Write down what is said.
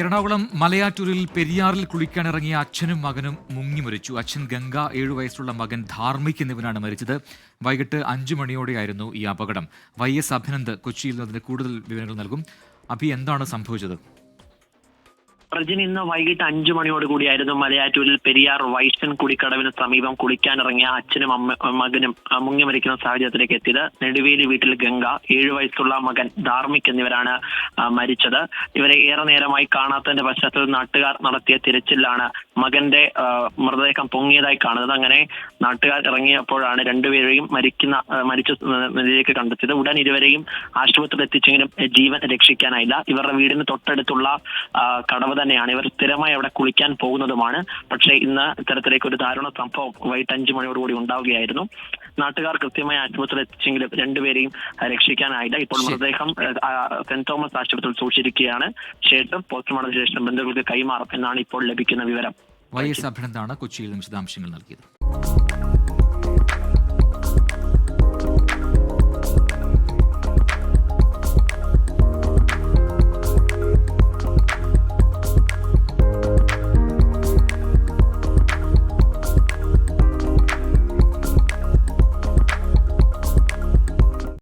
എറണാകുളം മലയാറ്റൂരിൽ പെരിയാറിൽ കുളിക്കാനിറങ്ങിയ അച്ഛനും മകനും മുങ്ങി മരിച്ചു. അച്ഛൻ ഗംഗ, 7 വയസ്സുള്ള മകൻ ധാർമ്മിക് എന്നിവരാണ് മരിച്ചത്. വൈകിട്ട് 5 മണിയോടെയായിരുന്നു ഈ അപകടം. YS അഭിനന്ദ് കൊച്ചിയിൽ നിന്ന് കൂടുതൽ വിവരങ്ങൾ നൽകും. എന്താണ് സംഭവിച്ചത്? പ്രജിൻ ഇന്ന് വൈകിട്ട് 5 മണിയോടുകൂടിയായിരുന്നു മലയാറ്റൂരിൽ പെരിയാർ വൈസ്റ്റൺ കുടിക്കടവിന് സമീപം കുളിക്കാനിറങ്ങിയ അച്ഛനും മകനും മുങ്ങി മരിക്കുന്ന സാഹചര്യത്തിലേക്ക് എത്തിയത്. നെടുവേലി വീട്ടിൽ ഗംഗ, 7 വയസ്സുള്ള മകൻ ധാർമ്മിക് എന്നിവരാണ് മരിച്ചത്. ഇവരെ ഏറെ നേരമായി കാണാത്തതിന്റെ പശ്ചാത്തലത്തിൽ നാട്ടുകാർ നടത്തിയ തിരച്ചിലാണ് മകന്റെ മൃതദേഹം പൊങ്ങിയതായി കാണുന്നത്. അങ്ങനെ നാട്ടുകാർ ഇറങ്ങിയപ്പോഴാണ് രണ്ടുപേരെയും മരിച്ച നിലയിലേക്ക് കണ്ടെത്തിയത്. ഉടൻ ഇരുവരെയും ആശുപത്രിയിൽ എത്തിച്ചെങ്കിലും ജീവൻ രക്ഷിക്കാനായില്ല. ഇവരുടെ വീടിന് തൊട്ടടുത്തുള്ള കടവ് തന്നെയാണ്. ഇവർ സ്ഥിരമായി അവിടെ കുളിക്കാൻ പോകുന്നതുമാണ്. പക്ഷേ ഇന്ന് ഇത്തരത്തിലേക്ക് ഒരു ദാരുണ സംഭവം വൈകിട്ട് 5 മണിയോടുകൂടി ഉണ്ടാവുകയായിരുന്നു. നാട്ടുകാർ കൃത്യമായി ആശുപത്രിയിൽ എത്തിച്ചെങ്കിലും രണ്ടുപേരെയും രക്ഷിക്കാനായില്ല. ഇപ്പോൾ മൃതദേഹം സെന്റ് തോമസ് ആശുപത്രിയിൽ സൂക്ഷിച്ചിരിക്കുകയാണ്. ശേഷം പോസ്റ്റ്മോർട്ടത്തിന് ശേഷം ബന്ധുക്കൾക്ക് കൈമാറും എന്നാണ് ഇപ്പോൾ ലഭിക്കുന്ന വിവരം. YS അഭിനന്ദാണ് കൊച്ചിയിൽ നിന്ന് വിശദാംശങ്ങൾ നൽകിയത്.